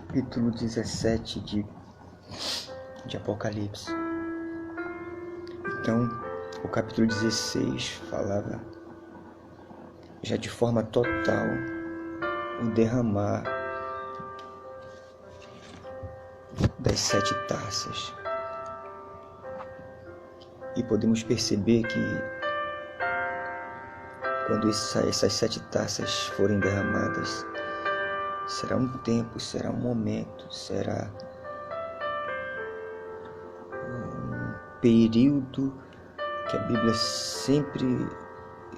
capítulo 17 de Apocalipse. Então, o capítulo 16 falava já de forma total o derramar das 7 taças. E podemos perceber que quando essas 7 taças forem derramadas, será um tempo, será um momento, será um período que a Bíblia sempre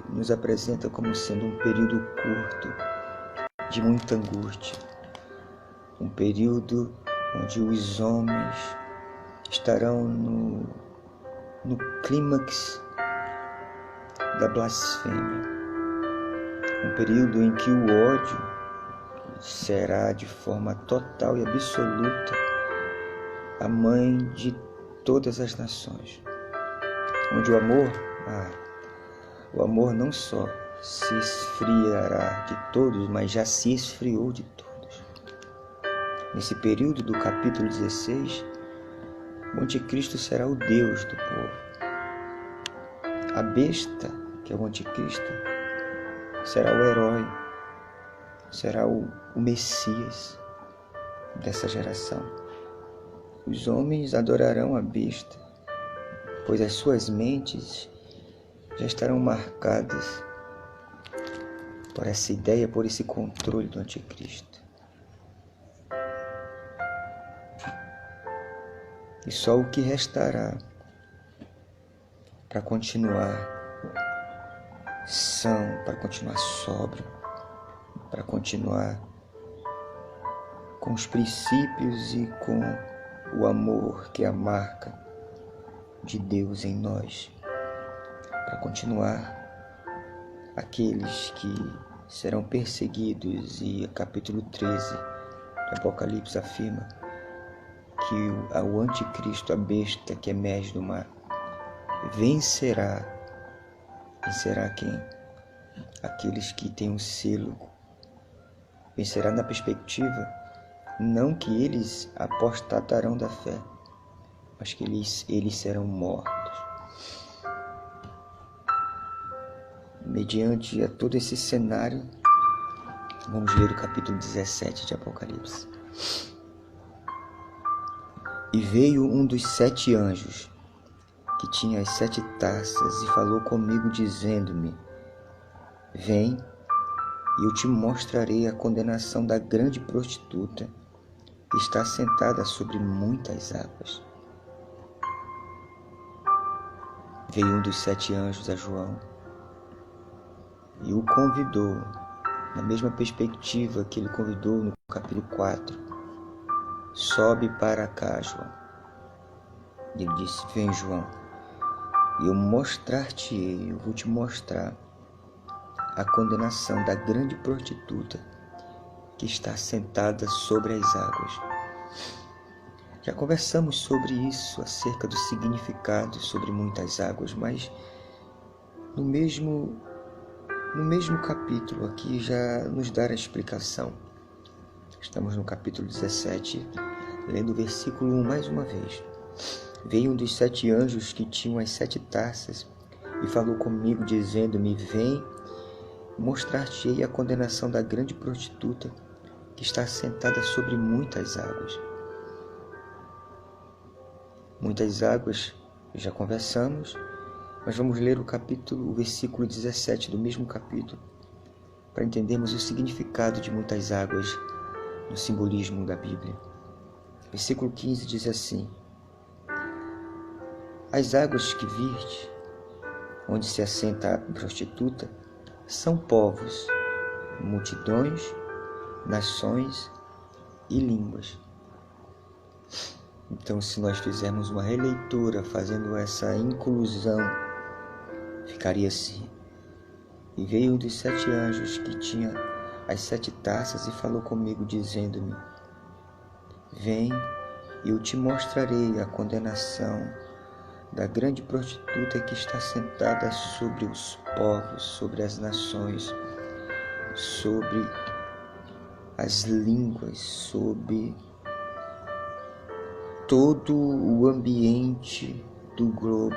nos apresenta como sendo um período curto, de muita angústia. Um período onde os homens estarão no clímax da blasfêmia. Um período em que o ódio será de forma total e absoluta a mãe de todas as nações. Onde o amor não só se esfriará de todos, mas já se esfriou de todos. Nesse período do capítulo 16, o anticristo será o Deus do povo. A besta, que é o anticristo, será o herói, será o Messias dessa geração. Os homens adorarão a besta, pois as suas mentes já estarão marcadas por essa ideia, por esse controle do anticristo. E só o que restará para continuar são, para continuar sóbrio, para continuar com os princípios e com o amor que é a marca de Deus em nós, para continuar aqueles que serão perseguidos. E capítulo 13 de Apocalipse afirma que o anticristo, a besta que emerge do mar, vencerá quem? Aqueles que têm um selo. Vencerá na perspectiva não que eles apostatarão da fé, mas que eles serão mortos. Mediante a todo esse cenário, vamos ler o capítulo 17 de Apocalipse. E veio um dos 7 anjos, que tinha as 7 taças, e falou comigo, dizendo-me: Vem, e eu te mostrarei a condenação da grande prostituta, que está sentada sobre muitas águas. Veio um dos 7 anjos a João e o convidou, na mesma perspectiva que ele convidou no capítulo 4. Sobe para cá, João. E ele disse: Vem, João, e eu mostrar-te-ei, eu vou te mostrar a condenação da grande prostituta que está sentada sobre as águas. Já conversamos sobre isso, acerca do significado sobre muitas águas, mas no mesmo capítulo aqui já nos dá a explicação. Estamos no capítulo 17, lendo o versículo 1 mais uma vez. Veio um dos 7 anjos que tinham as 7 taças e falou comigo, dizendo-me: Vem, mostrar-te-ei a condenação da grande prostituta que está sentada sobre muitas águas. Muitas águas, já conversamos, mas vamos ler o versículo 17 do mesmo capítulo, para entendermos o significado de muitas águas no simbolismo da Bíblia. Versículo 15 diz assim: As águas que virte, onde se assenta a prostituta, são povos, multidões, nações e línguas. Então, se nós fizermos uma releitura, fazendo essa inclusão, ficaria assim: E veio um dos 7 anjos que tinha as 7 taças e falou comigo, dizendo-me: Vem, e eu te mostrarei a condenação da grande prostituta que está sentada sobre os povos, sobre as nações, sobre as línguas sobre todo o ambiente do globo.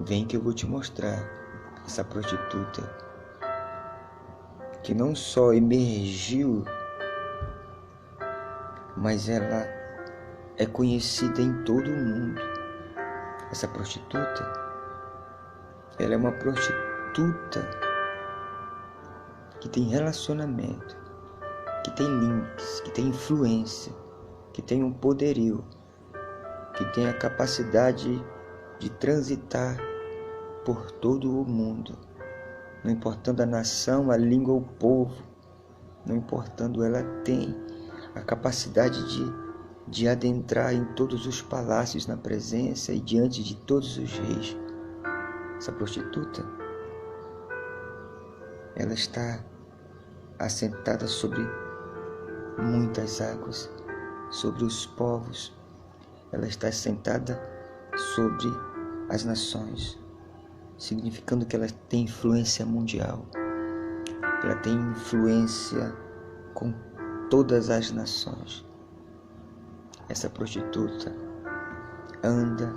Vem que eu vou te mostrar essa prostituta que não só emergiu, mas ela é conhecida em todo o mundo. Essa prostituta, ela é uma prostituta que tem relacionamento, que tem links, que tem influência, que tem um poderio, que tem a capacidade de transitar por todo o mundo, não importando a nação, a língua ou o povo, não importando, ela tem a capacidade de adentrar em todos os palácios na presença e diante de todos os reis. Essa prostituta, ela está assentada sobre muitas águas, sobre os povos. Ela está assentada sobre as nações, significando que ela tem influência mundial. Ela tem influência com todas as nações. Essa prostituta anda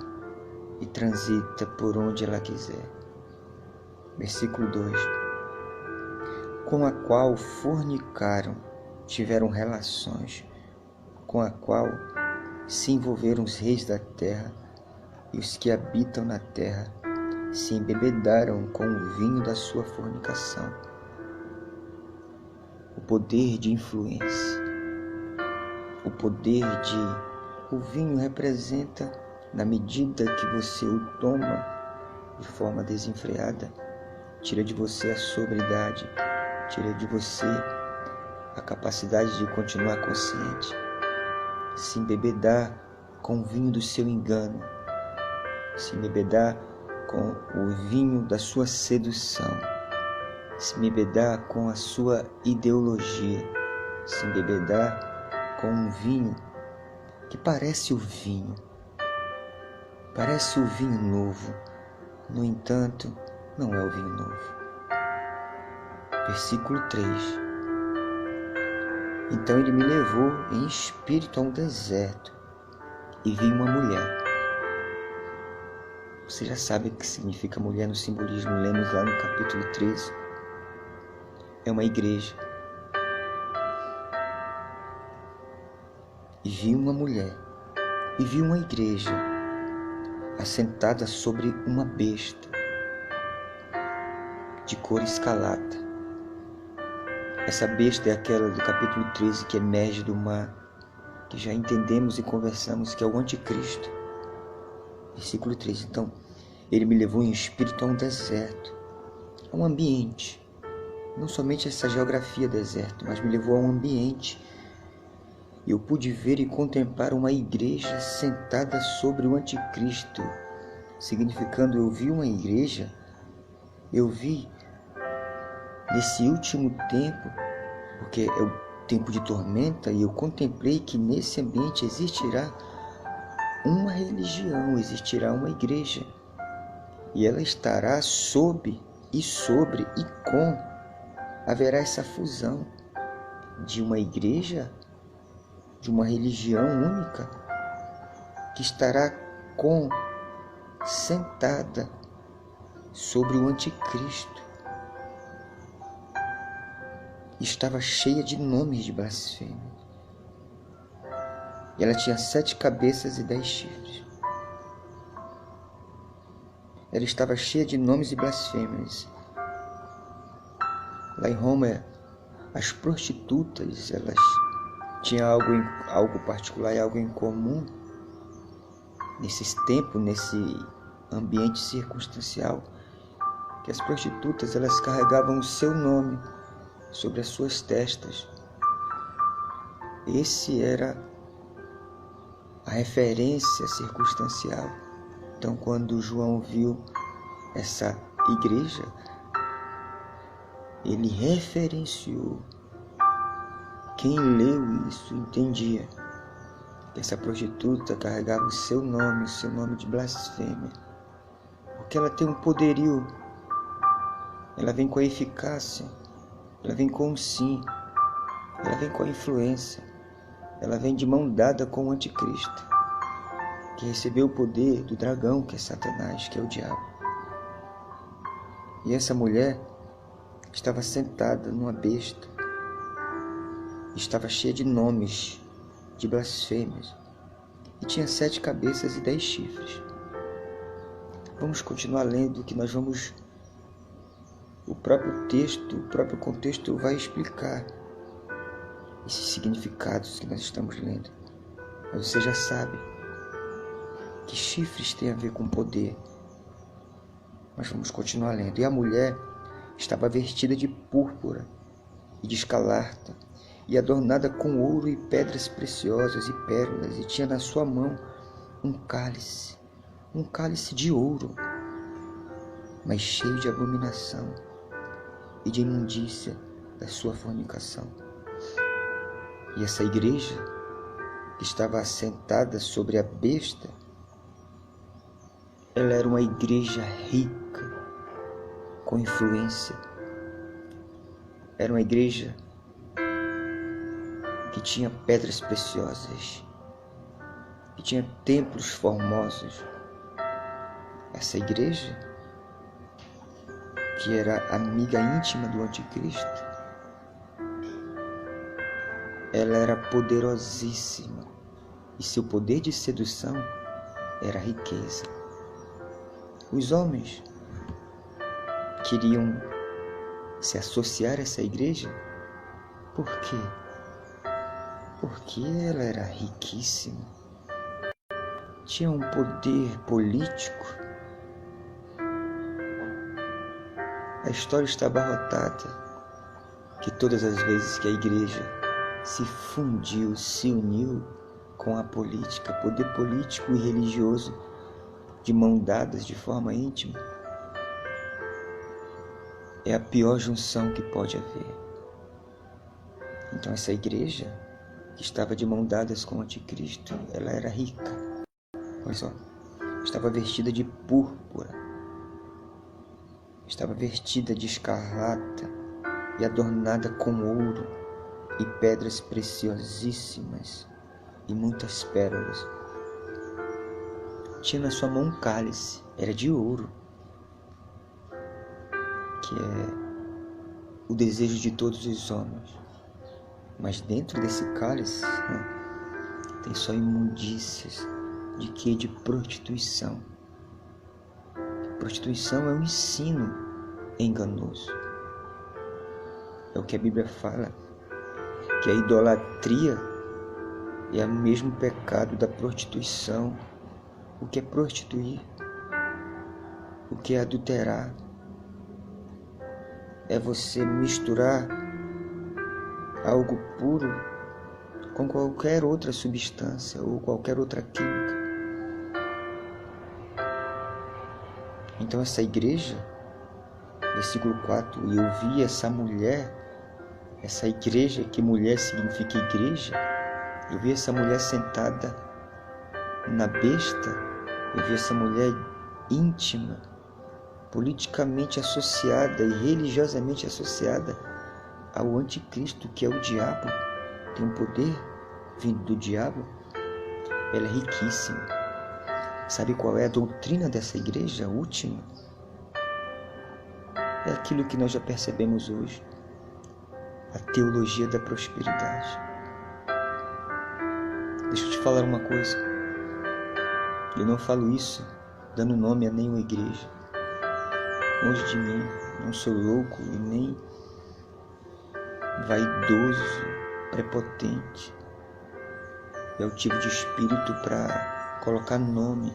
e transita por onde ela quiser. Versículo 2: com a qual fornicaram, tiveram relações, com a qual se envolveram os reis da terra, e os que habitam na terra se embebedaram com o vinho da sua fornicação. O poder de influência, o poder o vinho representa, na medida que você o toma de forma desenfreada, tira de você a sobriedade, tira de você a capacidade de continuar consciente. Se embebedar com o vinho do seu engano, se embebedar com o vinho da sua sedução, se embebedar com a sua ideologia, se embebedar com um vinho que parece o vinho novo, no entanto, não é o vinho novo. Versículo 3: então ele me levou em espírito a um deserto e vi uma mulher. Você já sabe o que significa mulher no simbolismo, lemos lá no capítulo 13. É uma igreja. E vi uma mulher, e vi uma igreja assentada sobre uma besta de cor escarlata. Essa besta é aquela do capítulo 13 que emerge do mar, que já entendemos e conversamos que é o anticristo. Versículo 3: então ele me levou em espírito a um deserto, a um ambiente, não somente essa geografia deserto, mas me levou a um ambiente. Eu pude ver e contemplar uma igreja sentada sobre o anticristo, significando, eu vi uma igreja, eu vi nesse último tempo, porque é o tempo de tormenta, e eu contemplei que nesse ambiente existirá uma religião, existirá uma igreja, e ela estará sob e sobre e com, haverá essa fusão de uma igreja, de uma religião única, que estará sentada sobre o anticristo. Estava cheia de nomes de blasfêmia. E ela tinha 7 cabeças e 10 chifres. Ela estava cheia de nomes e blasfêmias. Lá em Roma, as prostitutas, elas tinham algo particular e algo em comum. Nesses tempos, nesse ambiente circunstancial, que as prostitutas, elas carregavam o seu nome sobre as suas testas. Esse era a referência circunstancial. Então, quando João viu essa igreja, ele referenciou. Quem leu isso entendia que essa prostituta carregava o seu nome de blasfêmia, porque ela tem um poderio, ela vem com a eficácia, ela vem com o sim, ela vem com a influência, ela vem de mão dada com o anticristo, que recebeu o poder do dragão, que é Satanás, que é o diabo. E essa mulher estava sentada numa besta, estava cheia de nomes, de blasfêmias, e tinha 7 cabeças e 10 chifres. Vamos continuar lendo, que nós vamos... O próprio texto, o próprio contexto vai explicar esses significados que nós estamos lendo. Mas você já sabe que chifres têm a ver com poder. Mas vamos continuar lendo. E a mulher estava vestida de púrpura e de escarlata, e adornada com ouro e pedras preciosas e pérolas, e tinha na sua mão um cálice de ouro, mas cheio de abominação e de imundícia da sua fornicação. E essa igreja, que estava assentada sobre a besta, ela era uma igreja rica, com influência. Era uma igreja que tinha pedras preciosas, que tinha templos formosos. Essa igreja, que era amiga íntima do anticristo, ela era poderosíssima, e seu poder de sedução era a riqueza. Os homens queriam se associar a essa igreja. Por quê? Porque ela era riquíssima, tinha um poder político. A história está abarrotada que todas as vezes que a igreja se fundiu, se uniu com a política, poder político e religioso, de mão dadas de forma íntima, é a pior junção que pode haver. Então essa igreja, que estava de mão dadas com o anticristo, ela era rica. Olha só, estava vestida de púrpura, estava vestida de escarlata e adornada com ouro e pedras preciosíssimas e muitas pérolas. Tinha na sua mão um cálice, era de ouro, que é o desejo de todos os homens. Mas dentro desse cálice, tem só imundícias. De quê? De prostituição. Prostituição é um ensino enganoso. É o que a Bíblia fala, que a idolatria é o mesmo pecado da prostituição. O que é prostituir? O que é adulterar? É você misturar algo puro com qualquer outra substância ou qualquer outra química. Então essa igreja, versículo 4, e eu vi essa mulher, essa igreja, que mulher significa igreja, eu vi essa mulher sentada na besta, eu vi essa mulher íntima, politicamente associada e religiosamente associada ao anticristo, que é o diabo. Tem um poder vindo do diabo. Ela é riquíssima. Sabe qual é a doutrina dessa igreja última? É aquilo que nós já percebemos hoje, a teologia da prosperidade. Deixa eu te falar uma coisa. Eu não falo isso dando nome a nenhuma igreja. Longe de mim, não sou louco e nem vaidoso, prepotente. É o tipo de espírito para colocar nome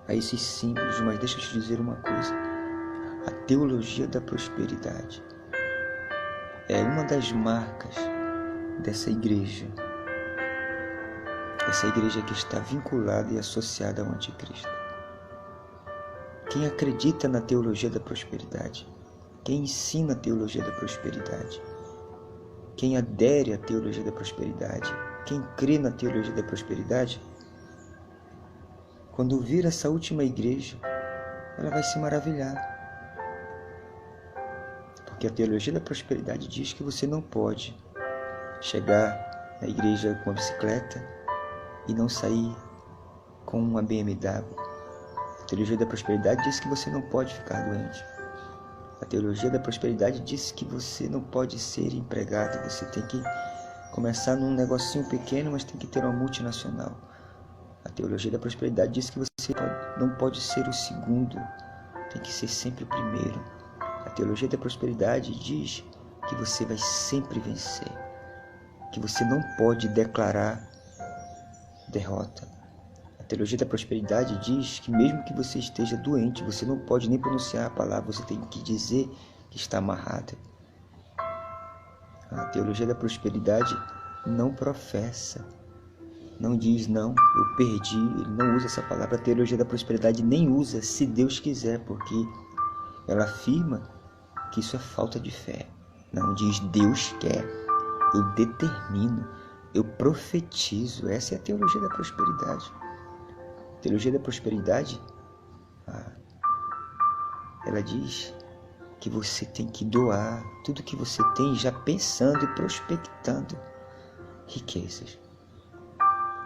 a esses símbolos. Mas deixa eu te dizer uma coisa. A teologia da prosperidade é uma das marcas dessa igreja. Essa igreja que está vinculada e associada ao anticristo. Quem acredita na teologia da prosperidade, quem ensina a teologia da prosperidade, quem adere à teologia da prosperidade, quem crê na teologia da prosperidade, quando vir essa última igreja, ela vai se maravilhar. Porque Porque a teologia da prosperidade diz que você não pode chegar na igreja com uma bicicleta e não sair com uma BMW. A teologia da prosperidade diz que você não pode ficar doente. A teologia da prosperidade diz que você não pode ser empregado, você tem que começar num negocinho pequeno, mas tem que ter uma multinacional. A teologia da prosperidade diz que você não pode ser o segundo, tem que ser sempre o primeiro. A teologia da prosperidade diz que você vai sempre vencer, que você não pode declarar derrota. A teologia da prosperidade diz que mesmo que você esteja doente, você não pode nem pronunciar a palavra, você tem que dizer que está amarrada. A teologia da prosperidade não professa, não diz não, eu perdi, ele não usa essa palavra. A teologia da prosperidade nem usa se Deus quiser, porque ela afirma que isso é falta de fé. Não, diz Deus quer, eu determino, eu profetizo. Essa é a teologia da prosperidade. A teologia da prosperidade, ela diz que você tem que doar tudo que você tem, já pensando e prospectando riquezas.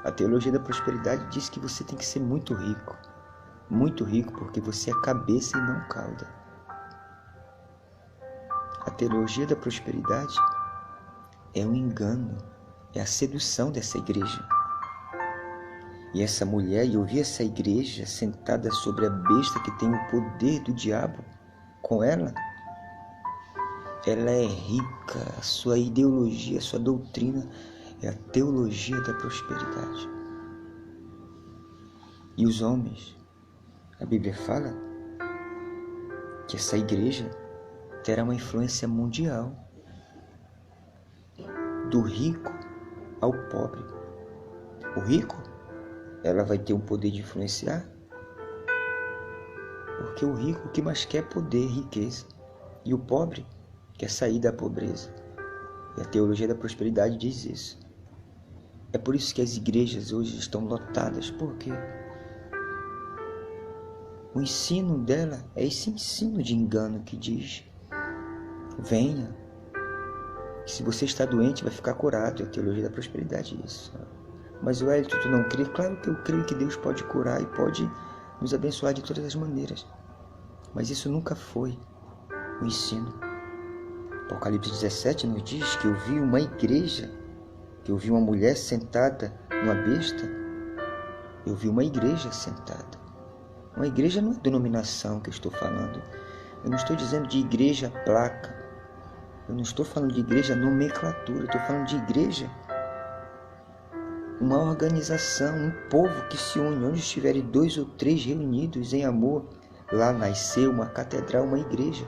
A teologia da prosperidade diz que você tem que ser muito rico porque você é cabeça e não cauda. A teologia da prosperidade é um engano, é a sedução dessa igreja. E essa mulher, e eu vi essa igreja sentada sobre a besta que tem o poder do diabo com ela. Ela é rica, a sua ideologia, a sua doutrina é a teologia da prosperidade. E os homens, a Bíblia fala que essa igreja terá uma influência mundial, do rico ao pobre. O rico, ela vai ter o poder de influenciar, porque o rico o que mais quer é poder, riqueza, e o pobre quer sair da pobreza. E a teologia da prosperidade diz isso. É por isso que as igrejas hoje estão lotadas. Por quê? O ensino dela é esse ensino de engano que diz: venha, que se você está doente vai ficar curado. É a teologia da prosperidade isso. Mas Wellington, tu não crê? Claro que eu creio que Deus pode curar e pode nos abençoar de todas as maneiras. Mas isso nunca foi o ensino. Apocalipse 17 nos diz que eu vi uma igreja, que eu vi uma mulher sentada numa besta. Eu vi uma igreja sentada. Uma igreja não é denominação que eu estou falando. Eu não estou dizendo de igreja placa. Eu não estou falando de igreja nomenclatura. Eu estou falando de igreja, uma organização, um povo que se une. Onde estiverem 2 ou 3 reunidos em amor, lá nasceu uma catedral, uma igreja.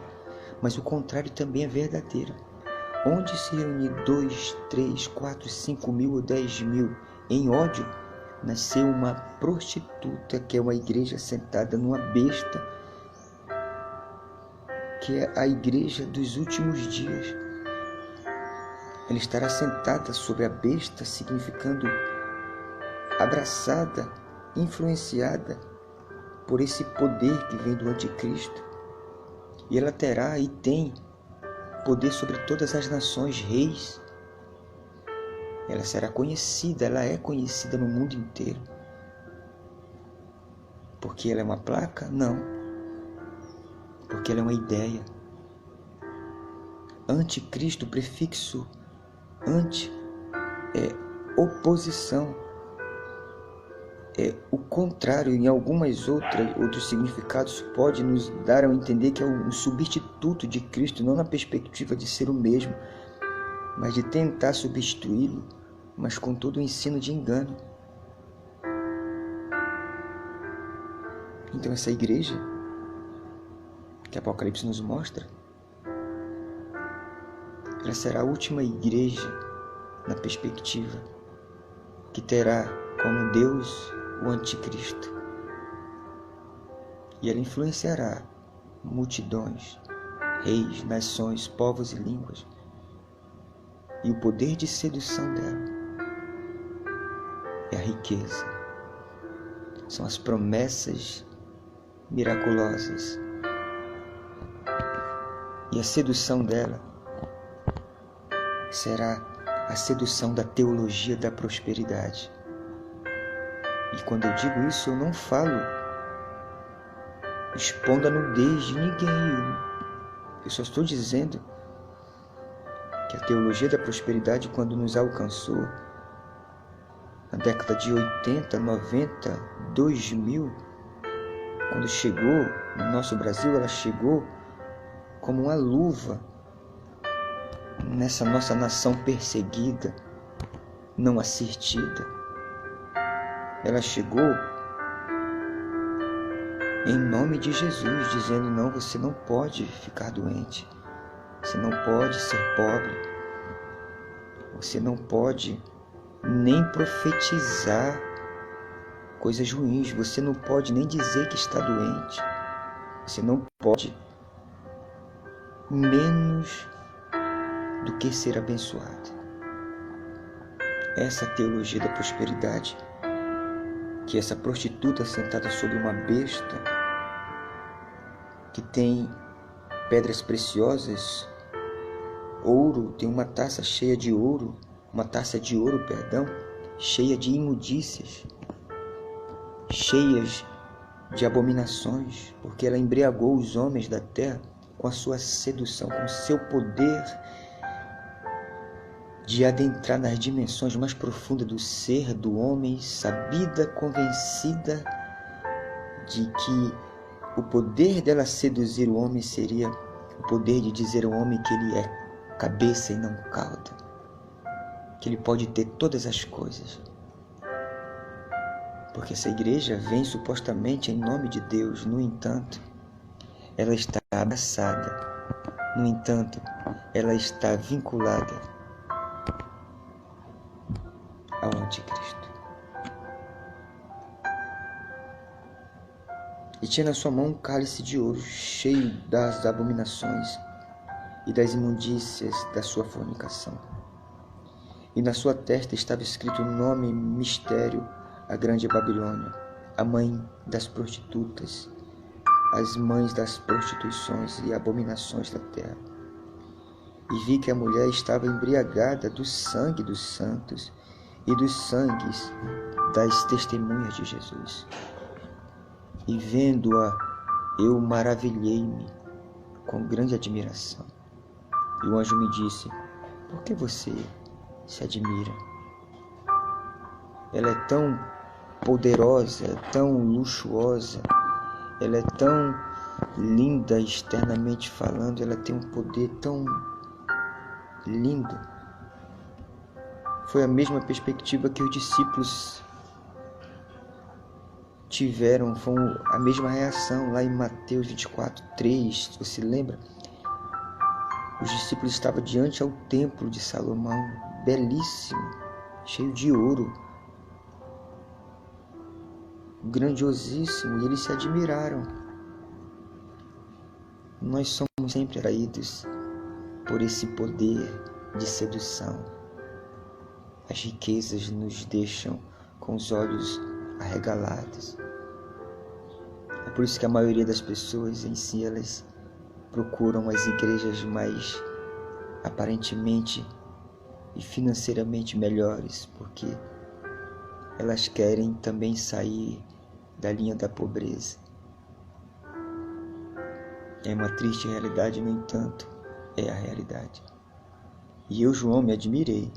Mas o contrário também é verdadeiro. Onde se reunir 2, 3, 4, 5 mil ou 10 mil em ódio, nasceu uma prostituta, que é uma igreja sentada numa besta, que é a igreja dos últimos dias. Ela estará sentada sobre a besta, significando abraçada, influenciada por esse poder que vem do anticristo. E ela terá e tem poder sobre todas as nações, reis. Ela será conhecida, ela é conhecida no mundo inteiro. Porque ela é uma placa? Não. Porque ela é uma ideia. Anticristo, prefixo anti, é oposição. É o contrário. Em outros significados pode nos dar a entender que é um substituto de Cristo, não na perspectiva de ser o mesmo, mas de tentar substituí-lo, mas com todo o ensino de engano. Então essa igreja que Apocalipse nos mostra, ela será a última igreja na perspectiva que terá como Deus o anticristo. E ela influenciará multidões, reis, nações, povos e línguas. E o poder de sedução dela é a riqueza. São as promessas miraculosas. E a sedução dela será a sedução da teologia da prosperidade. E quando eu digo isso, eu não falo expondo a nudez de ninguém. Eu só estou dizendo que a teologia da prosperidade, quando nos alcançou, na década de 80, 90, 2000, quando chegou no nosso Brasil, ela chegou como uma luva nessa nossa nação perseguida, não assistida. Ela chegou em nome de Jesus, dizendo: não, você não pode ficar doente, você não pode ser pobre, você não pode nem profetizar coisas ruins, você não pode nem dizer que está doente, você não pode menos do que ser abençoado. Essa teologia da prosperidade, que essa prostituta sentada sobre uma besta, que tem pedras preciosas, ouro, tem uma taça cheia de ouro, cheia de imundícias, cheias de abominações, porque ela embriagou os homens da terra com a sua sedução, com o seu poder de adentrar nas dimensões mais profundas do ser do homem, sabida, convencida de que o poder dela seduzir o homem seria o poder de dizer ao homem que ele é cabeça e não cauda, que ele pode ter todas as coisas. Porque essa igreja vem supostamente em nome de Deus, no entanto, ela está abraçada, no entanto, ela está vinculada ao anticristo. E tinha na sua mão um cálice de ouro cheio das abominações e das imundícias da sua fornicação. E na sua testa estava escrito o nome mistério: a grande Babilônia, a mãe das prostitutas, as mães das prostituições e abominações da terra. E vi que a mulher estava embriagada do sangue dos santos e dos sangues das testemunhas de Jesus. E vendo-a, eu maravilhei-me com grande admiração. E o anjo me disse: por que você se admira? Ela é tão poderosa, é tão luxuosa, ela é tão linda externamente falando, ela tem um poder tão lindo. Foi a mesma perspectiva que os discípulos tiveram, foi a mesma reação lá em Mateus 24:3, você lembra? Os discípulos estavam diante ao templo de Salomão, belíssimo, cheio de ouro, grandiosíssimo, e eles se admiraram. Nós somos sempre atraídos por esse poder de sedução. As riquezas nos deixam com os olhos arregalados. É por isso que a maioria das pessoas em si, elas procuram as igrejas mais aparentemente e financeiramente melhores, porque elas querem também sair da linha da pobreza. É uma triste realidade, no entanto, é a realidade. E eu, João, me admirei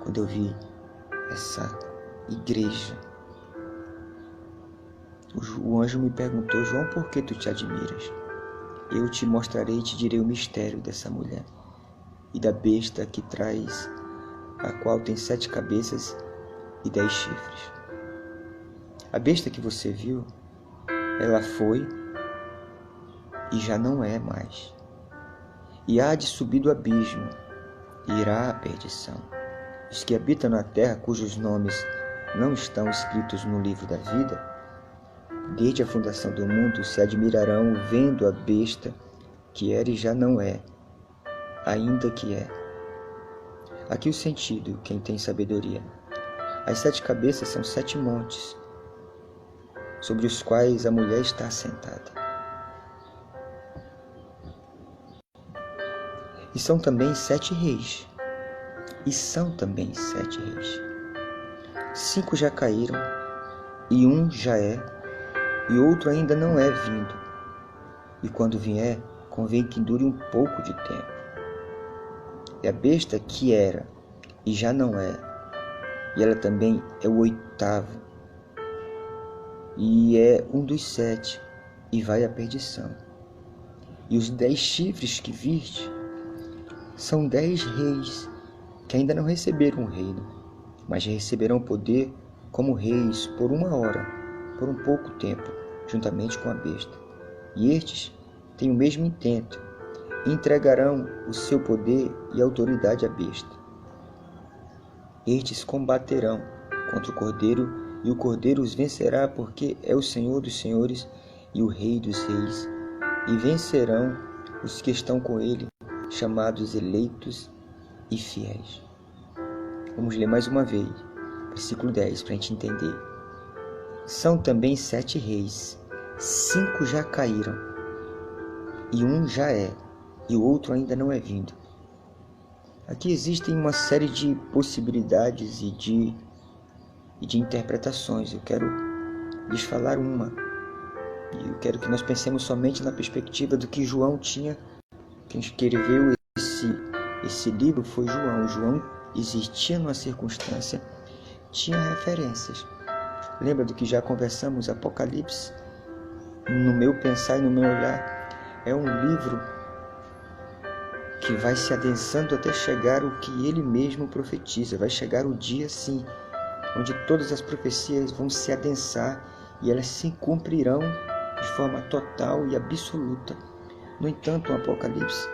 quando eu vi essa igreja. O anjo me perguntou: João, por que tu te admiras? Eu te mostrarei e te direi o mistério dessa mulher e da besta que traz, a qual tem 7 cabeças e 10 chifres. A besta que você viu, ela foi e já não é mais. E há de subir do abismo, e irá à perdição. Os que habitam na terra, cujos nomes não estão escritos no livro da vida, desde a fundação do mundo, se admirarão vendo a besta que era e já não é, ainda que é. Aqui o sentido, quem tem sabedoria. As 7 cabeças são 7 montes, sobre os quais a mulher está assentada. E são também 7 reis. E são também 7 reis. 5 já caíram, e um já é, e outro ainda não é vindo. E quando vier, convém que dure um pouco de tempo. E a besta que era, e já não é, e ela também é o 8º, e é um dos 7, e vai à perdição. E os 10 chifres que viste são 10 reis que ainda não receberam o reino, mas receberão poder como reis por 1 hora, por um pouco tempo, juntamente com a besta. E estes têm o mesmo intento, e entregarão o seu poder e autoridade à besta. Estes combaterão contra o Cordeiro, e o Cordeiro os vencerá, porque é o Senhor dos senhores e o Rei dos reis, e vencerão os que estão com ele, chamados eleitos e fiéis. Vamos ler mais uma vez, versículo 10, para a gente entender. São também 7 reis, 5 já caíram, e um já é, e o outro ainda não é vindo. Aqui existem uma série de possibilidades e de interpretações. Eu quero lhes falar uma. E eu quero que nós pensemos somente na perspectiva do que João tinha. Quem escreveu esse livro foi João. João existia numa circunstância, tinha referências. Lembra do que já conversamos? Apocalipse, no meu pensar e no meu olhar, é um livro que vai se adensando até chegar o que ele mesmo profetiza. Vai chegar o dia, sim, onde todas as profecias vão se adensar e elas se cumprirão de forma total e absoluta. No entanto, o Apocalipse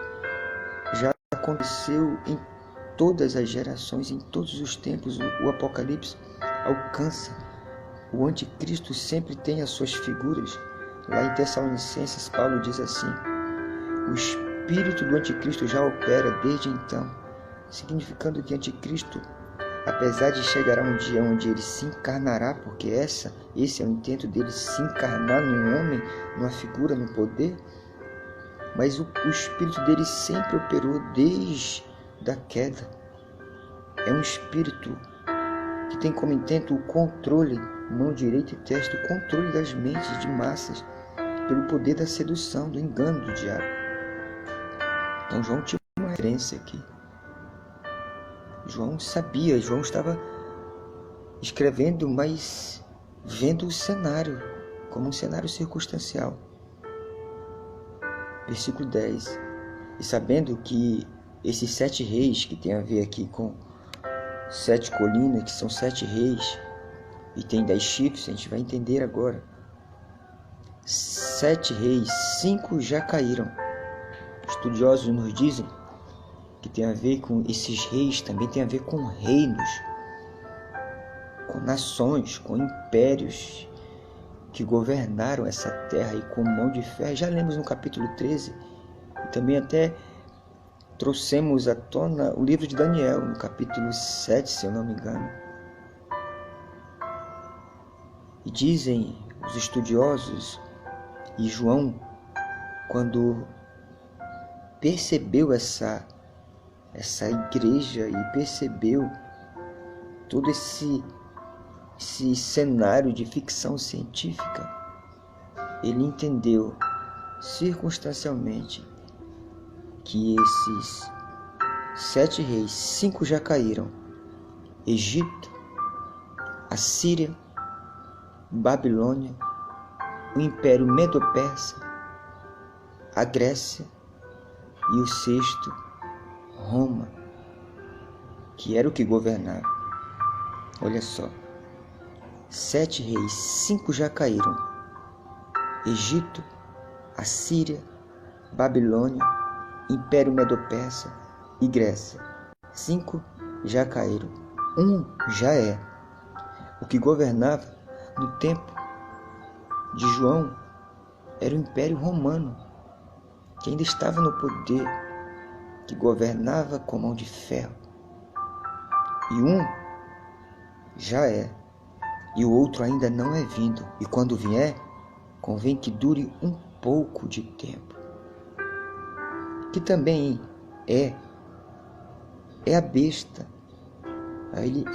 já aconteceu em todas as gerações, em todos os tempos. O Apocalipse alcança. O anticristo sempre tem as suas figuras. Lá em Tessalonicenses, Paulo diz assim: o espírito do anticristo já opera desde então, significando que anticristo, apesar de chegar a um dia onde ele se encarnará, porque esse é o intento dele, se encarnar num homem, numa figura, no poder, mas o espírito dele sempre operou desde a queda. É um espírito que tem como intento o controle, mão direita e testa, o controle das mentes de massas, pelo poder da sedução, do engano do diabo. Então João tinha uma referência aqui. João sabia, João estava escrevendo, mas vendo o cenário, como um cenário circunstancial. Versículo 10. E sabendo que esses 7 reis, que tem a ver aqui com 7 colinas, que são 7 reis, e tem 10 chifres, a gente vai entender agora. 7 reis, 5 já caíram. Estudiosos nos dizem que tem a ver com esses reis, também tem a ver com reinos, com nações, com impérios que governaram essa terra e com mão de ferro. Já lemos no capítulo 13 e também até trouxemos à tona o livro de Daniel, no capítulo 7, se eu não me engano. E dizem os estudiosos, e João, quando percebeu essa igreja e percebeu todo esse cenário de ficção científica, ele entendeu circunstancialmente que esses 7 reis, 5 já caíram: Egito, Assíria, Babilônia, o Império Medo-Persa, a Grécia e o 6º, Roma, que era o que governava. Olha só, 7 reis, 5 já caíram: Egito, Assíria, Babilônia, Império Medo-Persa e Grécia. 5 já caíram, um já é. O que governava no tempo de João era o Império Romano, que ainda estava no poder, que governava com mão de ferro. E um já é, e o outro ainda não é vindo. E quando vier, convém que dure um pouco de tempo. Que também é a besta. Aí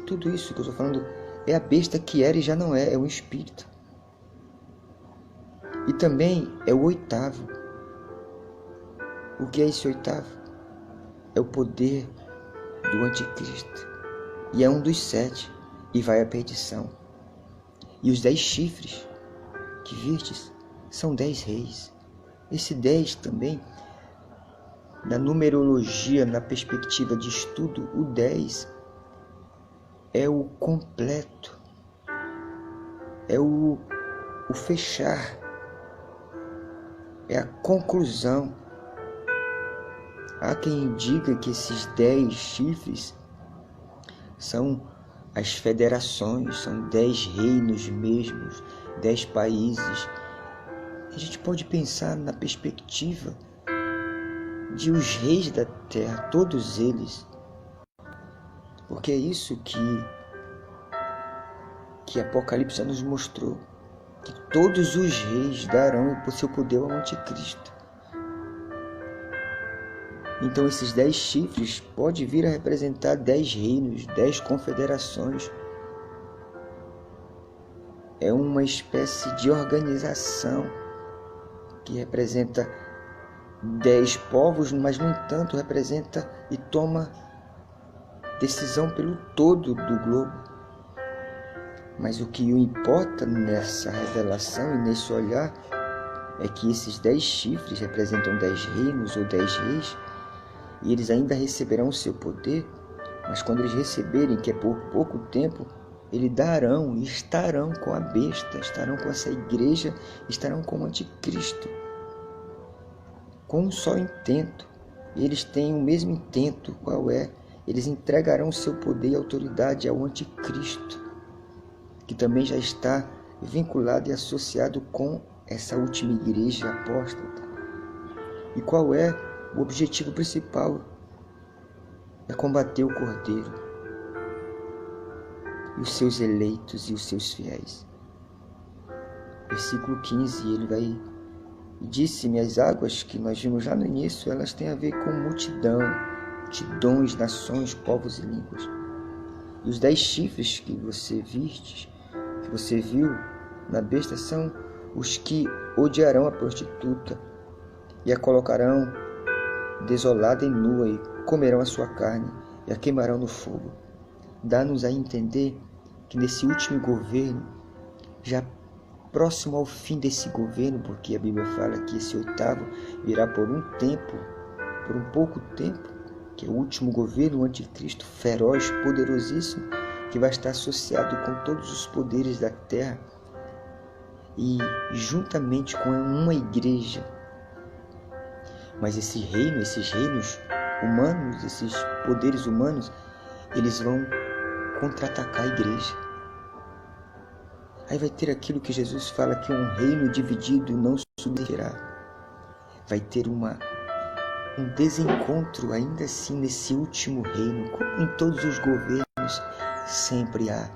tudo isso que eu estou falando é a besta que era e já não é o espírito. E também é o oitavo. O que é esse oitavo? É o poder do anticristo. E é um dos 7 e vai à perdição. E os 10 chifres que vistes são 10 reis. Esse 10 também, na numerologia, na perspectiva de estudo, o 10 é o completo, é o fechar, é a conclusão. Há quem diga que esses 10 chifres são as federações, são 10 reinos mesmos, 10 países. A gente pode pensar na perspectiva de os reis da terra, todos eles, porque é isso que Apocalipse nos mostrou, que todos os reis darão o seu poder ao anticristo. Então esses 10 chifres pode vir a representar 10 reinos, 10 confederações. É uma espécie de organização que representa 10 povos, mas no entanto representa e toma decisão pelo todo do globo. Mas o que importa nessa revelação e nesse olhar é que esses 10 chifres representam 10 reinos ou 10 reis, e eles ainda receberão o seu poder, mas quando eles receberem, que é por pouco tempo, eles darão e estarão com a besta, estarão com essa igreja, estarão com o anticristo, com um só intento. Eles têm o mesmo intento, qual é? Eles entregarão o seu poder e autoridade ao anticristo, que também já está vinculado e associado com essa última igreja apóstata. E qual é o objetivo principal? É combater o Cordeiro e os seus eleitos e os seus fiéis. Versículo 15, ele vai: e disse-me, as águas que nós vimos já no início, elas têm a ver com multidão, multidões, nações, povos e línguas. E os 10 chifres que você viu na besta, são os que odiarão a prostituta e a colocarão desolada e nua, e comerão a sua carne e a queimarão no fogo. Dá-nos a entender que nesse último governo, já próximo ao fim desse governo, porque a Bíblia fala que esse oitavo virá por um pouco tempo, que é o último governo, o anticristo feroz, poderosíssimo, que vai estar associado com todos os poderes da terra e juntamente com uma igreja. Mas esses reinos humanos, esses poderes humanos, eles vão contra-atacar a igreja. Aí vai ter aquilo que Jesus fala, que um reino dividido não subsistirá. Vai ter um desencontro ainda assim nesse último reino, como em todos os governos sempre há.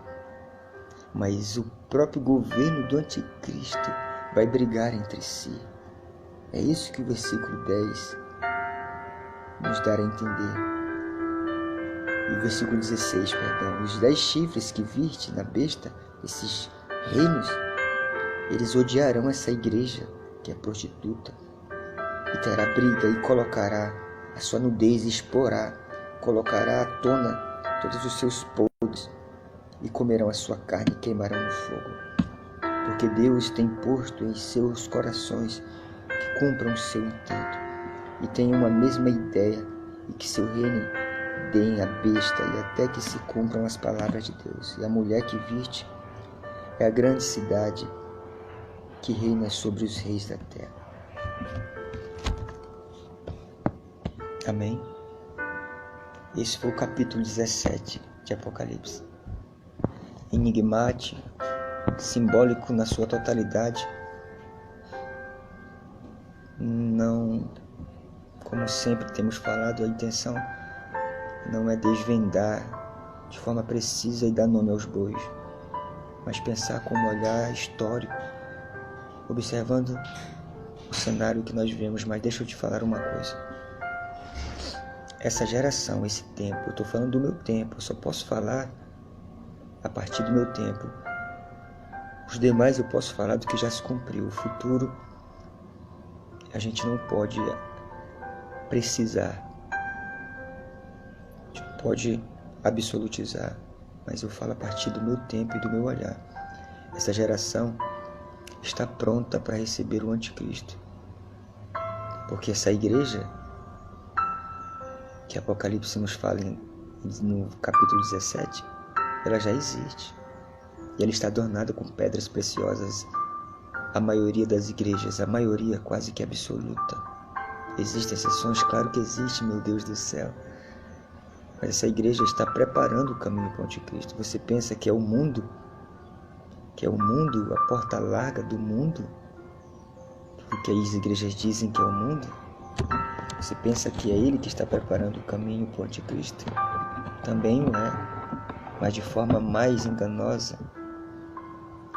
Mas o próprio governo do anticristo vai brigar entre si. É isso que o versículo 10 nos dá a entender. E o versículo 16, os 10 chifres que viste na besta, esses reinos, eles odiarão essa igreja, que é prostituta, e terá briga e colocará a sua nudez, exporá, colocará à tona todos os seus podres, e comerão a sua carne e queimarão no fogo. Porque Deus tem posto em seus corações que cumpram o seu intento e tenham uma mesma ideia, e que seu reino deem a besta, e até que se cumpram as palavras de Deus. E a mulher que viste é a grande cidade que reina sobre os reis da terra. Amém? Esse foi o capítulo 17 de Apocalipse. Enigmático, simbólico na sua totalidade. Não, como sempre temos falado, a intenção não é desvendar de forma precisa e dar nome aos bois, mas pensar com um olhar histórico, observando o cenário que nós vivemos. Mas deixa eu te falar uma coisa. essa geração, esse tempo, eu estou falando do meu tempo, eu só posso falar a partir do meu tempo. Os demais eu posso falar do que já se cumpriu. O futuro a gente não pode precisar, a gente pode absolutizar, mas eu falo a partir do meu tempo e do meu olhar. Essa geração está pronta para receber o anticristo, porque essa igreja que Apocalipse nos fala no capítulo 17, ela já existe. E ela está adornada com pedras preciosas. A maioria das igrejas, a maioria quase que absoluta. Existem exceções? Claro que existe, meu Deus do céu. Mas essa igreja está preparando o caminho para o anticristo. Você pensa que é o mundo? Que é o mundo, a porta larga do mundo? O que as igrejas dizem que é o mundo? Você pensa que é ele que está preparando o caminho para o anticristo? Também não é, mas de forma mais enganosa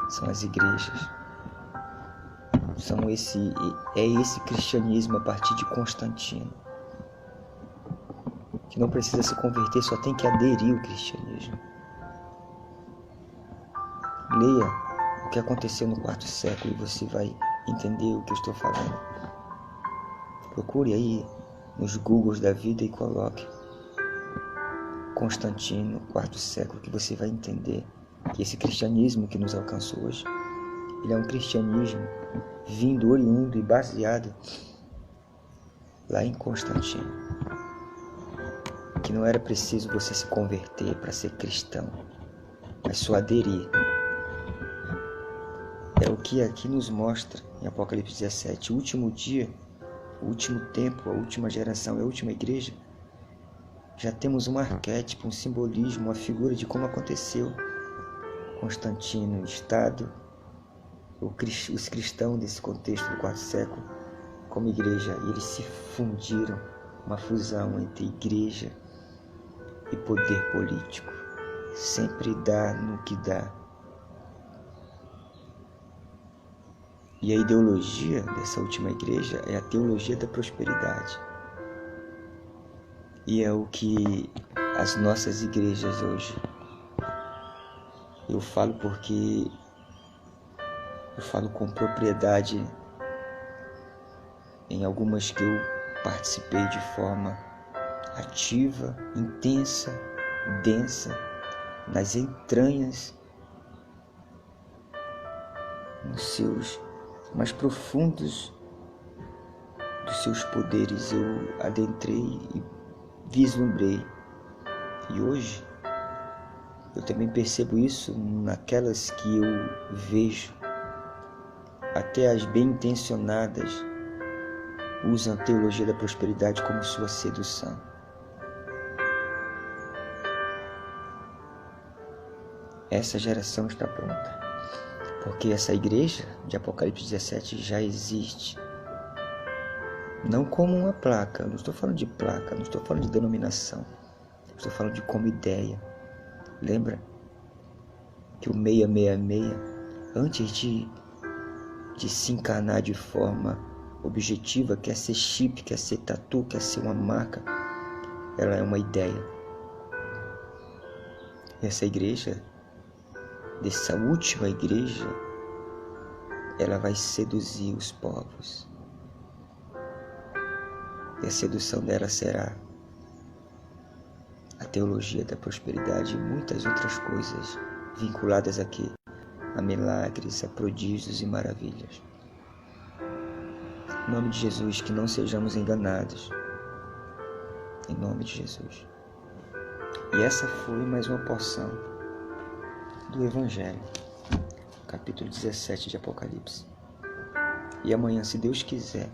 são as igrejas. É esse cristianismo a partir de Constantino, que não precisa se converter, só tem que aderir ao cristianismo. Leia o que aconteceu no quarto século e você vai entender o que eu estou falando. Procure aí nos Googles da vida e coloque Constantino, quarto século, que você vai entender que esse cristianismo que nos alcançou hoje, ele é um cristianismo vindo, oriundo e baseado lá em Constantino. Que não era preciso você se converter para ser cristão, mas só aderir. É o que aqui nos mostra em Apocalipse 17, o último dia, o último tempo, a última geração, a última igreja. Já temos um arquétipo, um simbolismo, uma figura de como aconteceu. Constantino, Estado, os cristãos desse contexto do quarto século, como igreja, eles se fundiram, uma fusão entre igreja e poder político. Sempre dá no que dá. E a ideologia dessa última igreja é a teologia da prosperidade. E é o que as nossas igrejas hoje, eu falo porque eu falo com propriedade em algumas que eu participei de forma ativa, intensa, densa, nas entranhas, nos seus mais profundos dos seus poderes. Eu adentrei e vislumbrei. E hoje eu também percebo isso naquelas que eu vejo. Até as bem-intencionadas usam a teologia da prosperidade como sua sedução. Essa geração está pronta, porque essa igreja de Apocalipse 17 já existe. Não como uma placa, não estou falando de placa, não estou falando de denominação, estou falando de como ideia. Lembra que o 666, antes de se encarnar de forma objetiva, quer ser chip, quer ser tatu, quer ser uma marca, ela é uma ideia. Essa igreja, dessa última igreja, ela vai seduzir os povos. E a sedução dela será a teologia da prosperidade e muitas outras coisas vinculadas aqui a milagres, a prodígios e maravilhas. Em nome de Jesus, que não sejamos enganados. Em nome de Jesus. E essa foi mais uma porção do Evangelho, capítulo 17 de Apocalipse. E amanhã, se Deus quiser,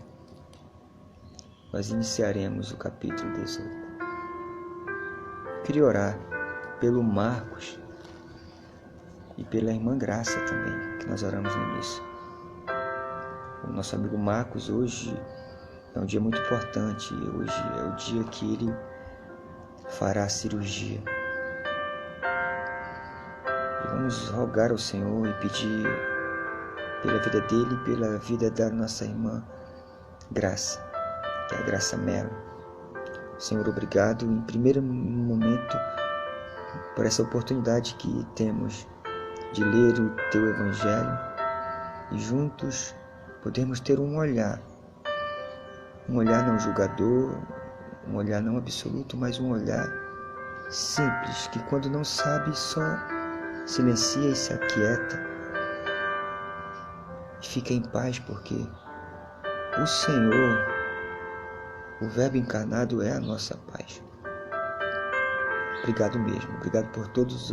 nós iniciaremos o capítulo 18. Queria orar pelo Marcos e pela irmã Graça também, que nós oramos no início. O nosso amigo Marcos hoje é um dia muito importante. Hoje é o dia que ele fará a cirurgia. E vamos rogar ao Senhor e pedir pela vida dele e pela vida da nossa irmã Graça, que é a Graça Mello. Senhor, obrigado em primeiro momento por essa oportunidade que temos de ler o Teu Evangelho e juntos podermos ter um olhar não julgador, um olhar não absoluto, mas um olhar simples, que quando não sabe só silencia e se aquieta e fica em paz, porque o Senhor, o Verbo encarnado, é a nossa paz. Obrigado mesmo, obrigado por todos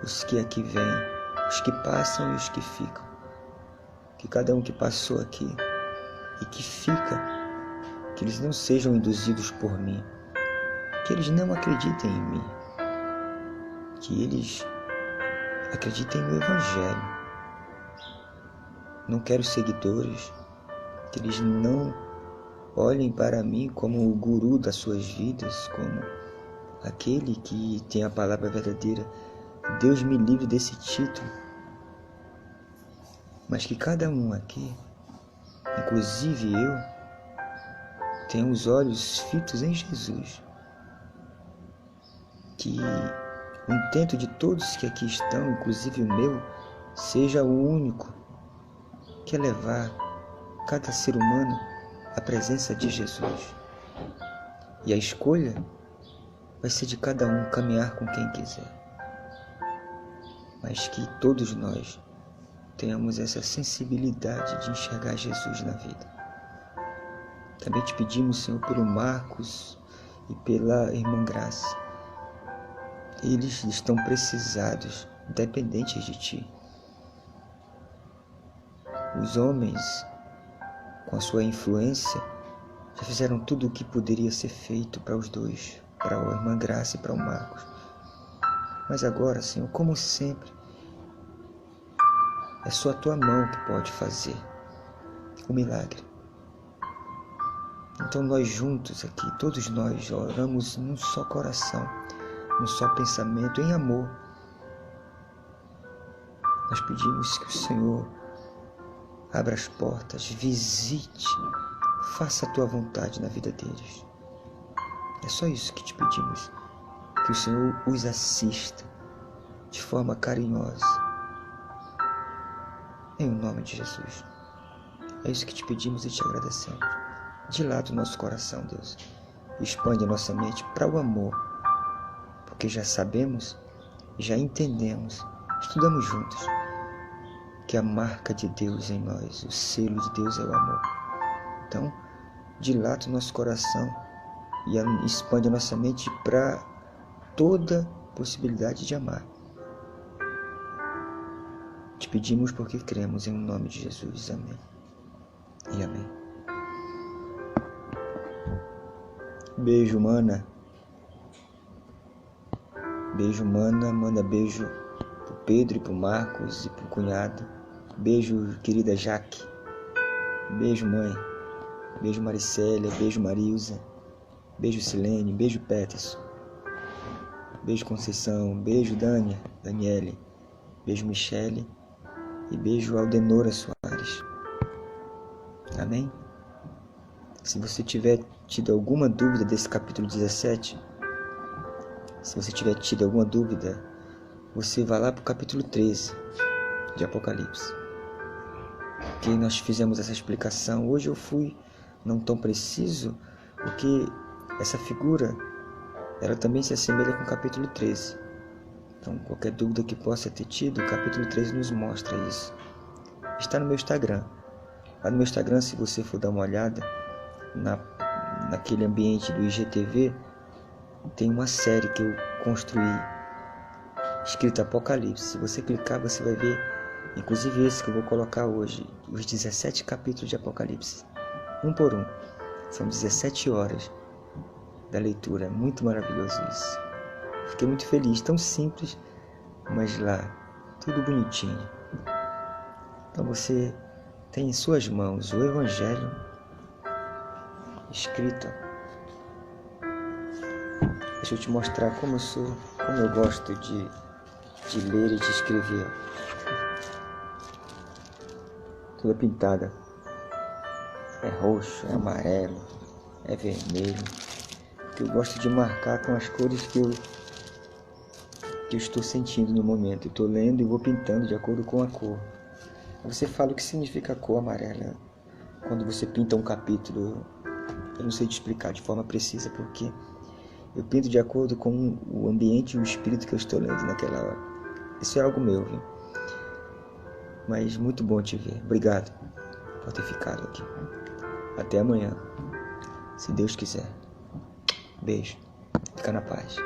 os que aqui vêm, os que passam e os que ficam. Que cada um que passou aqui e que fica, que eles não sejam induzidos por mim, que eles não acreditem em mim, que eles acreditem no Evangelho. Não quero seguidores, que eles não olhem para mim como o guru das suas vidas, como aquele que tem a palavra verdadeira. Deus me livre desse título. Mas que cada um aqui, inclusive eu, tenha os olhos fitos em Jesus. Que o intento de todos que aqui estão, inclusive o meu, seja o único, que é levar cada ser humano à presença de Jesus. E a escolha vai ser de cada um caminhar com quem quiser. Mas que todos nós tenhamos essa sensibilidade de enxergar Jesus na vida. Também te pedimos, Senhor, pelo Marcos e pela irmã Graça. Eles estão precisados, dependentes de Ti. Os homens, com a sua influência, já fizeram tudo o que poderia ser feito para os dois, para a irmã Graça e para o Marcos. Mas agora, Senhor, como sempre, é só a Tua mão que pode fazer o milagre. Então nós juntos aqui, todos nós, oramos num só coração, num só pensamento, em amor. Nós pedimos que o Senhor abra as portas, visite, faça a Tua vontade na vida deles. É só isso que te pedimos, que o Senhor os assista de forma carinhosa. Em nome de Jesus. É isso que te pedimos e te agradecemos. Dilata o nosso coração, Deus. Expande a nossa mente para o amor, porque já sabemos, já entendemos, estudamos juntos, que a marca de Deus em nós, o selo de Deus é o amor. Então, dilata o nosso coração e expande a nossa mente para toda possibilidade de amar. Te pedimos porque cremos em nome de Jesus. Amém. E amém. Beijo, mana. Beijo, mana. Manda beijo pro Pedro e pro Marcos e pro cunhado. Beijo, querida Jaque. Beijo, mãe. Beijo, Maricélia. Beijo, Marilza. Beijo, Silene. Beijo, Peterson. Beijo, Conceição. Beijo, Dânia. Daniele. Beijo, Michele. E beijo, Aldenora Soares. Amém? Se você tiver tido alguma dúvida desse capítulo 17, se você tiver tido alguma dúvida, você vai lá para o capítulo 13 de Apocalipse. Que nós fizemos essa explicação. Hoje eu fui não tão preciso, porque essa figura, ela também se assemelha com o capítulo 13. Então, qualquer dúvida que possa ter tido, o capítulo 13 nos mostra isso. Está no meu Instagram. Lá no meu Instagram, se você for dar uma olhada, naquele ambiente do IGTV, tem uma série que eu construí, escrita Apocalipse. Se você clicar, você vai ver, inclusive esse que eu vou colocar hoje, os 17 capítulos de Apocalipse, um por um. São 17 horas da leitura. Muito maravilhoso isso. Fiquei muito feliz, tão simples, mas lá, tudo bonitinho. Então você tem em suas mãos o Evangelho escrito. Deixa eu te mostrar como eu gosto de ler e de escrever. Toda pintada. É roxo, é amarelo, é vermelho. que eu gosto de marcar com as cores que eu estou sentindo no momento. Eu estou lendo e vou pintando de acordo com a cor. Você fala o que significa a cor amarela quando você pinta um capítulo. Eu não sei te explicar de forma precisa, porque eu pinto de acordo com o ambiente e o espírito que eu estou lendo naquela hora. Isso é algo meu, viu? Mas muito bom te ver. Obrigado por ter ficado aqui. Até amanhã, se Deus quiser. Beijo. Fica na paz.